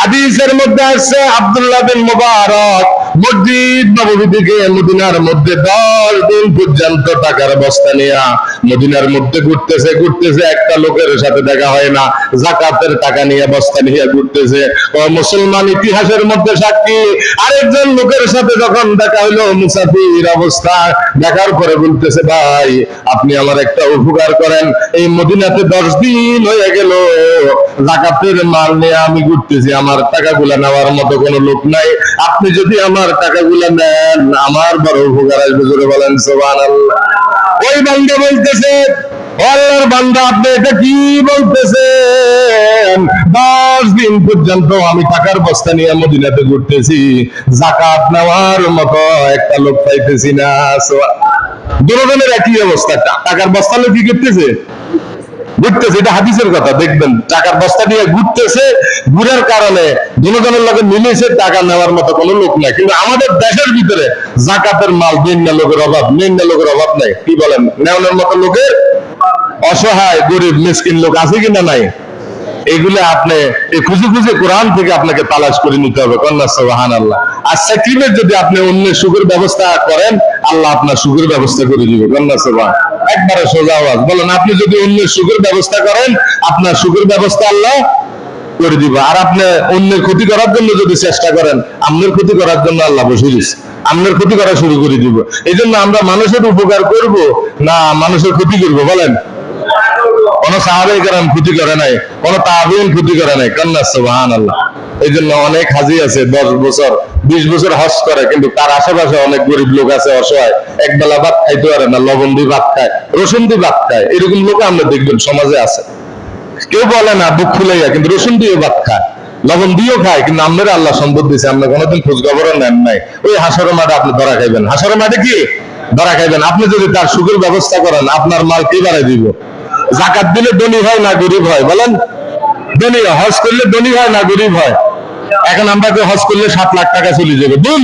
হাদিসের মধ্যে আসছে আব্দুল্লাহ বিন মুবারক মসজিদ নববী থেকে মদিনার মধ্যে 10 দিন পর্যন্ত টাকার বস্তা নিয়ে মদিনার মধ্যে ঘুরতেছে একটা লোকের সাথে দেখা হয় না, যাকাতের টাকা নিয়ে বস্তা নিয়ে ঘুরতেছে। ও মুসলমান ইতিহাসের মধ্যে সাক্ষী, আরেকজন লোকের সাথে যখন দেখা হইলো মুসাফির অবস্থা, দেখার পরে বলতেছে ভাই আপনি আমার একটা উপকার করেন, এই মদিনাতে 10 দিন হয়ে গেল যাকাতের মাল নিয়ে আমি ঘুরতেছি, আমার টাকাগুলা নেওয়ার মতো কোনো লোক নাই, আপনি যদি আমার টাকাগুলা নেন আমার বড় উপকার আসবে। জোরে বলেন সুবহানাল্লাহ। ওই বান্দা বলতেছে আল্লাহর বান্দা আপনি এটা কি বলতেছেন, 10 দিন পর্যন্ত আমি টাকার বস্তা নিয়ে মদিনাতে ঘুরতেছি, যাকাত নেওয়ার মতো একটা লোক পাইতেছি না। দুজনের একই অবস্থা, টাকার বস্তা নিয়ে কি করতেছে, ঘুরতেছে। এটা হাদিসের কথা, দেখবেন টাকার বস্তা নিয়ে ঘুরতেছে, ঘুরার কারণে দুজনের লোকে মিলেছে, টাকা নেওয়ার মতো কোনো লোক নাই। কিন্তু আমাদের দেশের ভিতরে যাকাতের মাল নেন না লোকের অভাব নাই। কি বলেন, নেওয়ার মতো লোকের অসহায় গরিব মিসকিন লোক আছে কিনা নাই? এগুলো আপনি খুঁজে খুঁজে কোরআন থেকে আপনাকে তালাশ করে নিতে হবে। কন্যা সুবহানাল্লাহ। আর সাকিবের যদি আপনি অন্যের সুখের ব্যবস্থা করেন, আল্লাহ আপনার সুখের ব্যবস্থা করে দিবে। কন্যা সুবহান, একবারে সোজা আওয়াজ বলেন, আপনি যদি অন্যের সুখের ব্যবস্থা করেন, আপনার সুখের ব্যবস্থা আল্লাহ করে দিবে। আর আপনি অন্যের ক্ষতি করার জন্য যদি চেষ্টা করেন, আপনার ক্ষতি করার জন্য আল্লাহ বসে দিচ্ছে, আপনার ক্ষতি করা শুরু করে দিব। এই জন্য আমরা মানুষের উপকার করব না মানুষের ক্ষতি করব? বলেন, কোন সাহাবায়ে কেরাম ক্ষতি করে নাই, কোন তাবিঈন ক্ষতি করে নাই। কন্যা সুবহানাল্লাহ। এই জন্য অনেক হাজী আছে 10 বছর 20 বছর হজ করে, কিন্তু তার আশেপাশে অনেক গরিব লোক আছে, অসহায়, এক বেলা ভাত খাইতে পারে না, লবণ দিয়ে ভাত খায়, রসুন দিয়ে ভাত খায়। এরকম লোক আমরা দেখবেন সমাজে আছে। কেউ বলে না বুক ফুলাইয়া, কিন্তু রসুন দিয়ে ভাত খায়, লবণ দিয়েও খায়। কিন্তু আমরা আল্লাহ সম্পদ দিয়েছে, আমরা কোনোদিন খোঁজ খবরও নেন নাই। ওই হাসরের মাঠে আপনি ধরা খাইবেন, হাসরের মাঠে কি ধরা খাইবেন। আপনি যদি তার সুখের ব্যবস্থা করেন, আপনার মাল কে বাড়াই দিব? যাকাত দিলে ধনী হয় না গরিব হয়? বলেন, ধনী হয়। হজ করলে ধনী হয় না গরিব হয়? এখন আমরা হজ করলে 7 লাখ টাকা চলে যাবে, দুল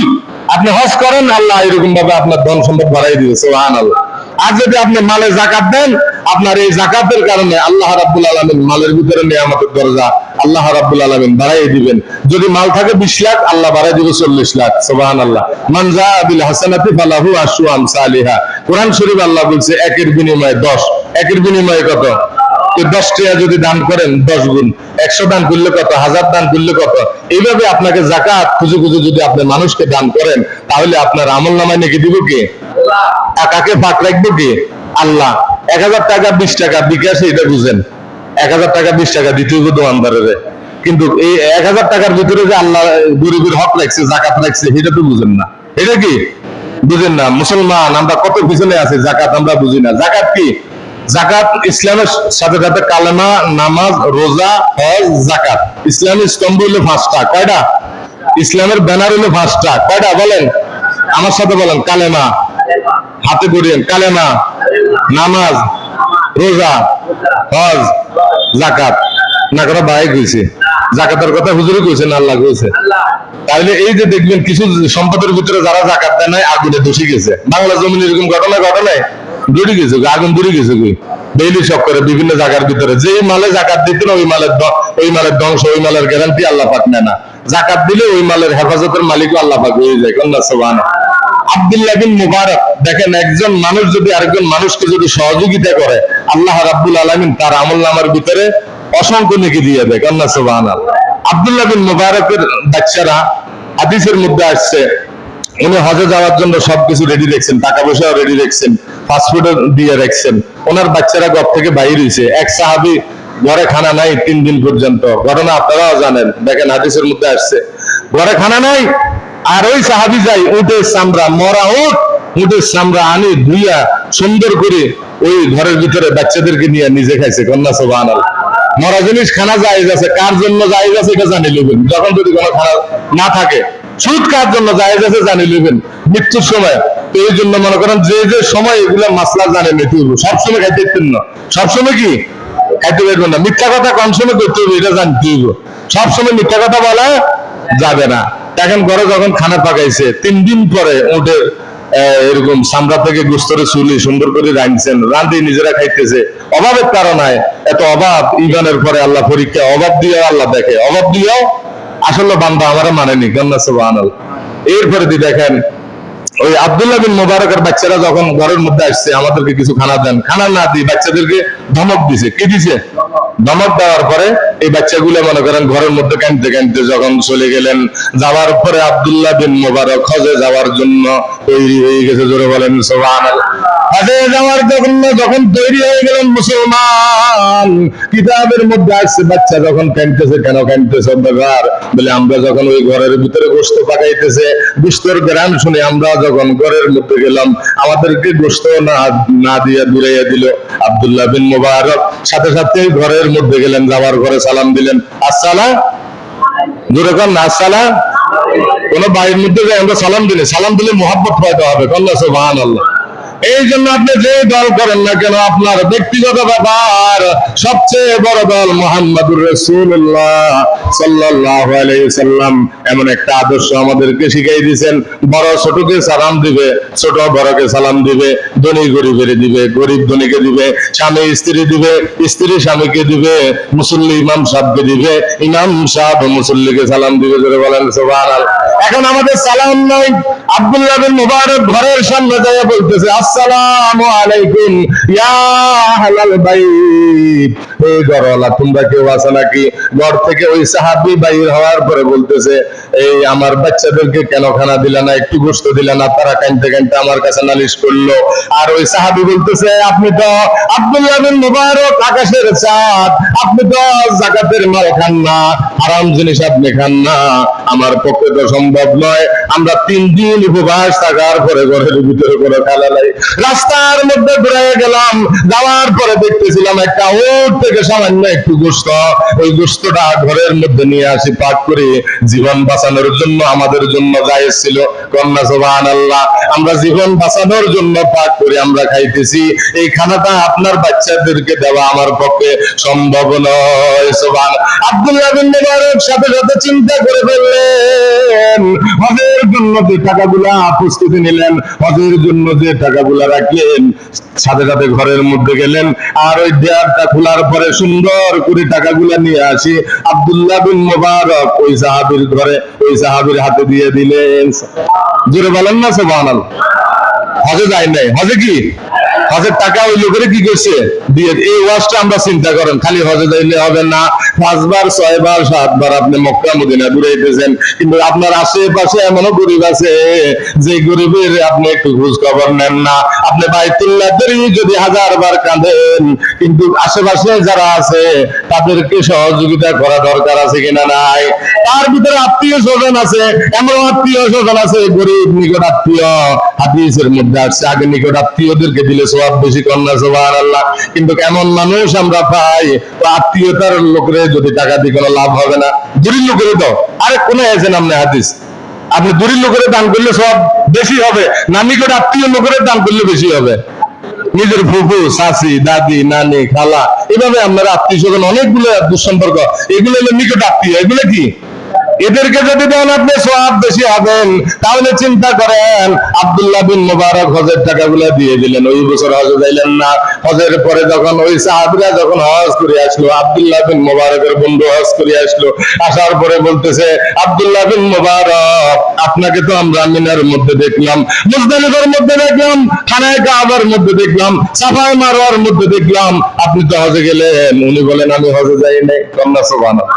আপনি হজ করেন, আল্লাহ এরকম ভাবে আপনার ধন সম্পদ বাড়াই দিবে। সুবহানাল্লাহ। আর যদি আপনি মালে যাকাত দেন, আপনার এই যাকাতের কারণে আল্লাহ রাব্বুল আলামিন মালের ভিতরে নিয়ামতের দরজা আল্লাহ রাব্বুল আলামিন বাড়াই দিবেন। যদি মাল থাকে 20 লাখ, আল্লাহ বাড়াই দিবে 40 লাখ। সুবহানাল্লাহ। মান জাআ বিল হাসানাতি ফালাহু আশরু আমসালিহা। কোরআন শরীফ আল্লাহ বলছে একের বিনিময়ে 10, একের বিনিময়ে কত? 10 টাকা যদি দান করেন 10 গুণ, 100 দান করলে কত? 1000 দান করলে কত? এইভাবে আপনাকে যাকাত খুঁজে খুঁজে যদি আপনি মানুষকে দান করেন, তাহলে আপনার আমলনামায় নাকি দিব কে? আল্লাহ। কাকে ফাঁক রাখবো কে? আল্লাহ। 1000 টাকা 20 টাকা বিকাশে, এটা বুঝেন, 1000 টাকা 20 টাকা দিতে হবে দোকানদারের। কিন্তু এই 1000 টাকার ভিতরে যে আল্লাহ গরিবের হক রাখছে, যাকাত রাখছে, এটা তো বুঝেন না। এটা কি বুঝেন না? মুসলমান আমরা কত পিছনে আছি, যাকাত আমরা বুঝি না। যাকাত কি? যাকাত ইসলামের সাথে সাথে কালেমা, নামাজ, রোজা, হজ, যাকাত। ইসলামের স্তম্ভ হলো 5টা। কয়টা? ইসলামের ব্যানার হলো 5টা। কয়টা বলেন? আমার সাথে বলেন। কালেমা, হাতে করিয়েন, কালেমা, নামাজ, রোজা, হজ, যাকাত। না করে ভাই কইছে, যাকাতের কথা হুজুরে কইছেন, আল্লাহ কইছে। তাহলে এই যে দেখবেন কিছু সম্পদের ভিতরে যারা যাকাত দেয় নাই, আগুনে ধসে গেছে। বাংলা জমিন এরকম ঘটনা ঘটনায় দূরে গেছে, আগুন দূরে গেছে। ডেইলি সব করে বিভিন্ন জায়গার ভিতরে যেই মালে যাকাত দিত না, ওই মালের ধ্বংস, ওই মালের গ্যারান্টি আল্লাহ পাক নেয় না। যাকাত দিলে ওই মালের হেফাজতের মালিকও আল্লাহ পাক হয়ে যায়। কন্যা সুবহানাল্লাহ। আব্দুল্লাহ বিন মুবারক দেখেন, একজন মানুষ যদি আরেকজন মানুষকে যদি সহযোগিতা করে, আল্লাহ রাব্বুল আলামিন তার আমলনামার ভিতরে অসংখ্য নেকি দিয়ে দেয়। কন্যা সুবহানাল্লাহ। আব্দুল্লাহ বিন মুবারকের বাচ্চারা হাদিসের মধ্যে আসছে, উনি হজে যাওয়ার জন্য সবকিছু রেডি রাখছেন, টাকা পয়সাও রেডি রাখছেন, ফাস্টফুড দিয়ে রাখছেন। ওনার বাচ্চারা ঘর থেকে বাইরে হয়েছে। এক সাহাবী ঘরে খানা নাই 3 দিন পর্যন্ত। ঘটনা আপনারাও জানেন, দেখেন হাদিসের মধ্যে আসছে, ঘরে খানা নাই। আর ওই সাহাবী যাই উটের চামড়া, মরা উটের চামড়া আনি ধুইয়া সুন্দর করে ওই ঘরের ভিতরে বাচ্চাদেরকে নিয়ে নিজে খাইছে। কন্যা সুবহানাল্লাহ। মরা জিনিস খানা জায়েজ আছে, কার জন্য জায়েজ আছে এটা জানি নেবেন। যখন যদি কোনো খানা না থাকে, সুদ কার জন্য জায়েজ আছে জানি নেবেন মৃত্যুর সময়। তো এই জন্য মনে করেন যে যে সময় এগুলা মাসলা জানে নিতে হবে, সবসময় খাইতে পারতেন না, সবসময় কি খাইতে পারবেন না। মিথ্যা কথা কম সময় করতে হবে, এটা জানতে হবে। সবসময় মিথ্যা কথা বলা যাবে না। এখন ঘরে যখন খানা পাকাইছে, 3 দিন পরে উঠে এরকম চামড়া থেকে গোস্তরে চুলি সুন্দর করে রাঁধছেন, রাঁধে নিজেরা খাইতেছে। অভাবের কারণে এত অভাব, ইমানের পরে আল্লাহ পরীক্ষা, অভাব দিয়েও আল্লাহ দেখে, অভাব দিয়েও আসলে বান্দা আমারে মানেনি, কান্না সুবহানাল্লাহ। এরপরে দেখেন ওই আব্দুল্লাহ বিন মুবারকের বাচ্চারা যখন ঘরের মধ্যে আসছে, আমাদেরকে কিছু খানা দেন, খানা না দিয়ে বাচ্চাদেরকে ধমক দিছে। কি দিছে? ধমক দেওয়ার পরে এই বাচ্চাগুলো মনে করেন ঘরের মধ্যে কাঁদতে কাঁদতে যখন চলে গেলেন, যাওয়ার পরে আব্দুল্লাহ বিন মুবারক হজে যাওয়ার জন্য তৈরি হয়ে গেছে। জোরে বলেন সুবহানাল্লাহ। হজে যাওয়ার জন্য যখন তৈরি হয়ে গেলেন মুসলমান, কিতাবের মধ্যে আসছে বাচ্চা যখন কাঁদতেছে, কেন কাঁদতেছে বলে, আমরা যখন ওই ঘরের ভিতরে গোশত পাকাইতেছে, গোশতের গ্রাম শুনে আমরা যখন ঘরের মধ্যে গেলাম, আমাদেরকে গোশত না দিয়ে দূরাইয়া দিল। আব্দুল্লাহ বিন মুবারক সাথে সাথে ঘরের মধ্যে গেলেন, যাওয়ার ঘরে সালাম দিলেন, আসসালাম, জোরে কর না আসসালাম। কোন বাড়ির মধ্যে আমরা সালাম দিলে মোহাব্বত পাইতে হবে। আল্লাহ সুবহানাল্লাহ। এই জন্য আপনি যে দল করেন না কেন, আপনার ব্যক্তিগত ব্যাপার, সবচেয়ে বড় দল মুহাম্মদুর রাসূলুল্লাহ সাল্লাল্লাহু আলাইহি সাল্লাম এমন একটা আদর্শ আমাদেরকে শিখিয়ে দিয়েছেন। বড় ছোটকে সালাম দিবে, ছোট বড়কে সালাম দিবে, ধনী গরিবের দিবে, গরিব ধনীকে দিবে, স্বামী স্ত্রী দিবে, স্ত্রী স্বামীকে দিবে, মুসল্লি ইমাম সাহেবকে দিবে, ইমাম সাহেব মুসল্লিকে সালাম দিবে। জোরে বলেন সুবহানাল্লাহ। এখন আমাদের সালাম নাই। আব্দুল্লাহ বিন মুবারক ঘরের সামনে যায় বলতেছে, আসসালামু আলাইকুম ইয়া আহলাল বাইত। এই ঘরওয়ালা তোমরা কেউ আছো নাকি? ঘর থেকে ওই সাহাবী বাইর হওয়ার পরে বলতেছে, এই আমার বাচ্চাদেরকে কেন খানা দিলা না, একটু গোশত দিলা না? তারা কাঁদতে কাঁদতে আমার কাছে নালিশ করলো। আর ওই সাহাবী বলতেছে, আপনি তো আব্দুল্লাহ বিন মুবারক আকাশের চাঁদ, আপনি তো যাকাতের মাল খান না, হারাম জিনিস আপনি খান না, আমার পক্ষে তো সম্ভব নয়। আমরা 3 দিন উপবাস থাকার পরে ঘরের ভিতরে করে খানা নাই। রাস্তার মধ্যে ঘুরে গেলাম, যাওয়ার পরে দেখতেছিলাম একটা ওট থেকে সামান্য একটু গোশত, ওই গোশতটা ঘরের মধ্যে নিয়ে আসি পাক করে জীবন বাঁচানোর জন্য আমাদের জন্য জায়েজ ছিল। কন্যা সুবহানাল্লাহ। আমরা জীবন বাঁচানোর জন্য পাক করে আমরা খাইতেছি, এই খানাটা আপনার বাচ্চাদেরকে দেওয়া আমার পক্ষে সম্ভব নয়। সুবহানাল্লাহ। আব্দুল্লাহ বিন মুবারক সাথে সাথে চিন্তা করে ফেললেন, হজের জন্য যে টাকাগুলা প্রস্তুতি নিলেন, হজের জন্য যে টাকাগুলা রাখলেন, সাথে সাথে ঘরের মধ্যে গেলেন, আর ওই দেয়ারটা খোলার পরে সুন্দর করে টাকাগুলা নিয়ে আসি আব্দুল্লাহ বিন মুবারক ওই সাহাবীর ঘরে, ওই সাহাবীর হাতে দিয়ে দিলেন। জোরে বলেন না সুবহানাল্লাহ। হজে যায় নাই, হজে কি হজের টাকা ওই লোকের কি করছে দিয়ে। এই ওয়াজটা আমরা চিন্তা করেন, খালি হজে যাইলে হবে না, 5 বার 6 বার 7 বার আপনি মক্কা মদিনা ঘুরাইতেছেন, কিন্তু আপনার আশেপাশে এমনও গরিব আছে যে গরিবের আপনি একটু খোঁজ খবর নেন না। আপনি বাইতুল্লাহ যদি 1000 বার কাঁদেন, কিন্তু আশেপাশে যারা আছে তাদেরকে সহযোগিতা করা দরকার আছে কিনা নাই? তার ভিতরে আত্মীয় স্বজন আছে, এমন আত্মীয় স্বজন আছে গরিব নিকট আত্মীয়, হাদিসের মধ্যে আসছে আগে নিকট আত্মীয়দেরকে দিলে সওয়াব বেশি। কন্যা সুবহানাল্লাহ। কিন্তু কেমন মানুষ আমরা পাই, আত্মীয়তার লোকের যদি টাকা দিয়ে কোনো লাভ হবে না, দূরের লোকের তো আরে কোন আছেন আপনি হাদিস, আপনি দূরের লোকের দান করলে সব বেশি হবে না, নিকট আত্মীয় লোকের দান করলে বেশি হবে? নিজের ফুফু, চাচি, দাদি, নানি, খালা, এভাবে আপনার আত্মীয় স্বজন অনেকগুলো দুঃসম্পর্ক, এগুলো হলো নিকট আত্মীয়। এগুলো কি? এদেরকে যদি দেন আপনি সওয়াব বেশি হবেন। তাহলে চিন্তা করেন, আব্দুল্লাহ বিন মুবারক হজের টাকাগুলো দিয়ে দিলেন, ওই বছর হজে যাইলেন না। হজের পরে যখন ওই সাহাবীরা যখন হজ করে আসলো, আব্দুল্লাহ বিন মুবারকের বন্ধু হজ করে আসলো, আসার পরে বলতেছে, আব্দুল্লাহ বিন মুবারক আপনাকে তো আমরা মিনার মধ্যে দেখলাম, মুজদালিফার মধ্যে দেখলাম, খানায়ে কাবার মধ্যে দেখলাম, সাফায়ে মারওয়ার মধ্যে দেখলাম, আপনি তো হজে গেলেন। উনি বলেন, আমি হজে যাই নাই। কন্যা সুবহানাল্লাহ।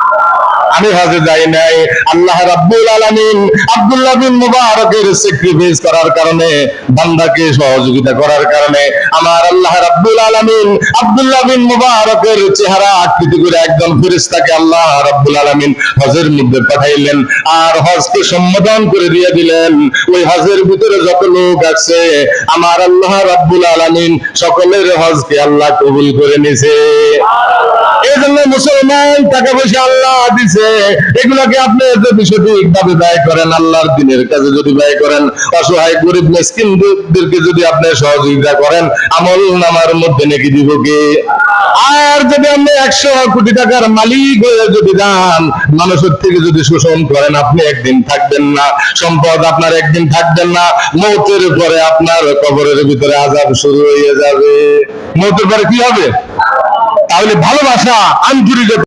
আমি হজে যাই নাই। আল্লাহ রাব্বুল আলামিন আব্দুল্লাহ বিন মুবারকের স্যাক্রিফাইস করার কারণে, বান্দাকে সহযোগিতা করার কারণে আমার আল্লাহ রাব্বুল আলামিন আব্দুল্লাহ বিন মুবারকের চেহারা আকৃতি করে একজন ফেরেশতাকে আল্লাহ রাব্বুল আলামিন হজের মধ্যে পাঠাইলেন, আর হজকে সম্বোধন করে দিয়ে দিলেন। ওই হজের ভিতরে যত লোক আছে, আমার আল্লাহ রাব্বুল আলামিন সকলের হজকে আল্লাহ কবুল করে নিয়েছে। এই জন্য মুসলমান টাকা পয়সা আল্লাহ দিছে, এগুলাকে আপনি যদি সঠিকভাবে ব্যয় করেন, আল্লাহর দ্বীনের কাজে যদি ব্যয় করেন, অসহায় গরিব মিসকিনদেরকে যদি আপনি সহযোগিতা করেন, আমল নামার মধ্যে নেকি দিব কে? আর যদি আপনি 100 কোটি টাকার মালিক হয়ে যদি যান, মানুষের থেকে যদি শোষণ করেন, আপনি একদিন থাকবেন না, সম্পদ আপনার একদিন থাকবেন না। মৌতের পরে আপনার কবরের ভিতরে আযাব শুরু হয়ে যাবে। মৌতের পরে কি হবে? তাহলে ভালোবাসা, আন্তরিকতা